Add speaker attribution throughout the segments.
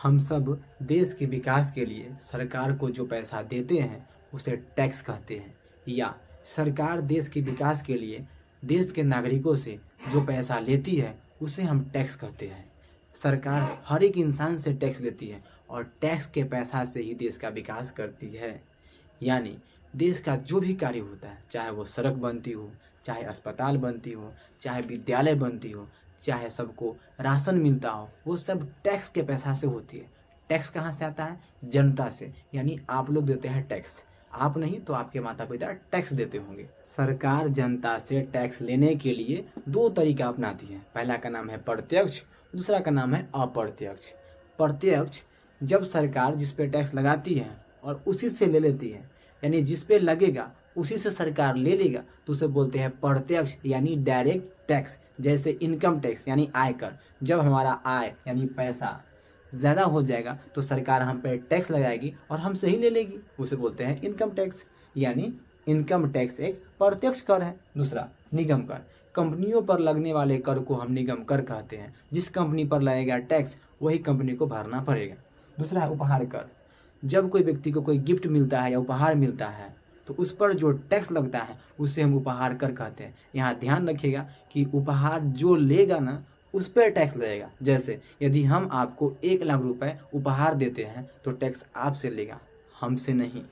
Speaker 1: हम सब देश के विकास के लिए सरकार को जो पैसा देते हैं उसे टैक्स कहते हैं, या सरकार देश के विकास के लिए देश के नागरिकों से जो पैसा लेती है उसे हम टैक्स कहते हैं। सरकार हर एक इंसान से टैक्स लेती है और टैक्स के पैसा से ही देश का विकास करती है। यानी देश का जो भी कार्य होता है, चाहे वो सड़क बनती हो, चाहे अस्पताल बनती हो, चाहे विद्यालय बनती हो, चाहे सबको राशन मिलता हो, वो सब टैक्स के पैसा से होती है। टैक्स कहाँ से आता है? जनता से। यानी आप लोग देते हैं टैक्स, आप नहीं तो आपके माता पिता टैक्स देते होंगे। सरकार जनता से टैक्स लेने के लिए दो तरीका अपनाती है। पहला का नाम है प्रत्यक्ष, दूसरा का नाम है अप्रत्यक्ष। प्रत्यक्ष, जब सरकार जिस पे टैक्स लगाती है और उसी से ले लेती है, यानी जिस पे लगेगा उसी से सरकार ले लेगा, तो उसे बोलते हैं प्रत्यक्ष यानी डायरेक्ट टैक्स। जैसे इनकम टैक्स यानी आयकर, जब हमारा आय यानी पैसा ज़्यादा हो जाएगा तो सरकार हम पे टैक्स लगाएगी और हमसे ही ले लेगी, उसे बोलते हैं इनकम टैक्स। यानी इनकम टैक्स एक प्रत्यक्ष कर है। दूसरा निगम कर, कंपनियों पर लगने वाले कर को हम निगम कर कहते हैं। जिस कंपनी पर लगेगा टैक्स वही कंपनी को भरना पड़ेगा। दूसरा है उपहार कर, जब कोई व्यक्ति को कोई गिफ्ट मिलता है या उपहार मिलता है तो उस पर जो टैक्स लगता है उसे हम उपहार कर कहते हैं। यहाँ ध्यान रखिएगा कि उपहार जो लेगा ना उस पर टैक्स लगेगा। जैसे यदि हम आपको 1 लाख रुपए उपहार देते हैं तो टैक्स आपसे लेगा, हमसे नहीं।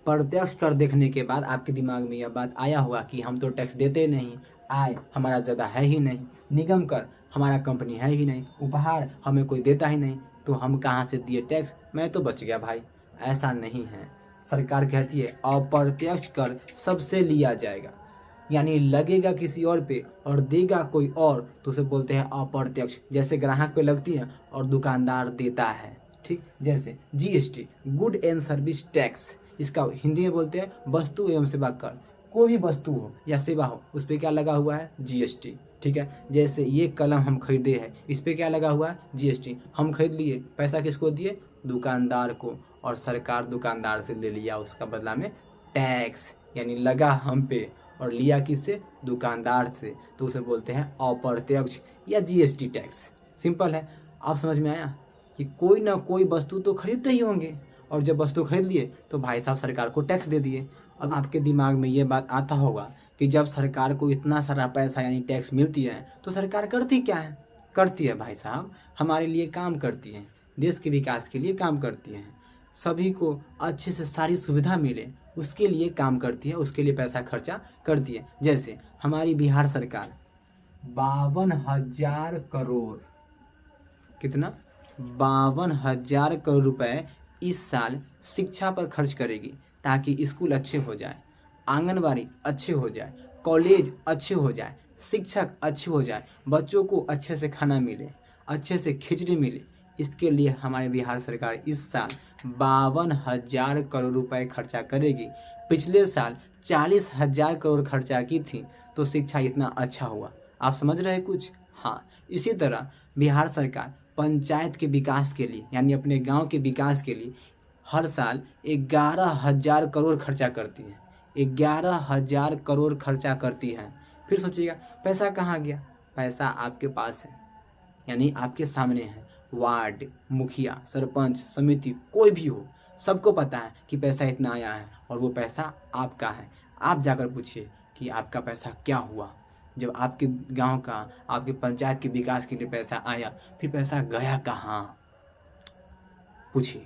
Speaker 1: प्रत्यक्ष कर देखने के बाद आपके दिमाग में यह बात आया होगा कि हम तो टैक्स देते नहीं, आय हमारा ज़्यादा है ही नहीं, निगम कर हमारा कंपनी है ही नहीं, उपहार हमें कोई देता ही नहीं, तो हम कहाँ से दिए टैक्स, मैं तो बच गया भाई। ऐसा नहीं है। सरकार कहती है अप्रत्यक्ष कर सबसे लिया जाएगा, यानी लगेगा किसी और पे और देगा कोई और, तो उसे बोलते हैं अप्रत्यक्ष। जैसे ग्राहक पे लगती है और दुकानदार देता है, ठीक। जैसे GST, good and service tax, इसका हिंदी में बोलते हैं वस्तु एवं सेवा कर। कोई भी वस्तु हो या सेवा हो उस पर क्या लगा हुआ है? जीएसटी, ठीक है। जैसे ये कलम हम खरीदे हैं, इस पर क्या लगा हुआ है? जीएसटी। हम खरीद लिए, पैसा किसको दिए? दुकानदार को, और सरकार दुकानदार से ले लिया उसका बदला में टैक्स, यानी लगा हम पे और लिया किससे? दुकानदार से, तो उसे बोलते हैं अप्रत्यक्ष या जीएसटी टैक्स। सिंपल है। आप समझ में आया कि कोई ना कोई वस्तु तो खरीदते ही होंगे, और जब वस्तु खरीद लिए तो भाई साहब सरकार को टैक्स दे दिए। अब आपके दिमाग में ये बात आता होगा कि जब सरकार को इतना सारा पैसा यानी टैक्स मिलती है तो सरकार करती क्या है? करती है भाई साहब हमारे लिए काम करती है, देश के विकास के लिए काम करती है, सभी को अच्छे से सारी सुविधा मिले उसके लिए काम करती है, उसके लिए पैसा खर्चा करती है। जैसे हमारी बिहार सरकार 52,000 करोड़, कितना? 52,000 करोड़ रुपए इस साल शिक्षा पर खर्च करेगी, ताकि स्कूल अच्छे हो जाए, आंगनबाड़ी अच्छे हो जाए, कॉलेज अच्छे हो जाए, शिक्षक अच्छे हो जाए, बच्चों को अच्छे से खाना मिले, अच्छे से खिचड़ी मिले। इसके लिए हमारे बिहार सरकार इस साल 52,000 करोड़ रुपए खर्चा करेगी। पिछले साल 40,000 करोड़ खर्चा की थी, तो शिक्षा इतना अच्छा हुआ। आप समझ रहे हैं कुछ? हाँ। इसी तरह बिहार सरकार पंचायत के विकास के लिए, यानी अपने गांव के विकास के लिए हर साल 11,000 करोड़ खर्चा करती है। 11,000 करोड़ खर्चा करती है। फिर सोचिएगा पैसा कहाँ गया? पैसा आपके पास है, यानी आपके सामने है। वार्ड मुखिया, सरपंच, समिति, कोई भी हो, सबको पता है कि पैसा इतना आया है और वो पैसा आपका है। आप जाकर पूछिए कि आपका पैसा क्या हुआ। जब आपके गांव का, आपके पंचायत के विकास के लिए पैसा आया, फिर पैसा गया कहाँ? पूछिए।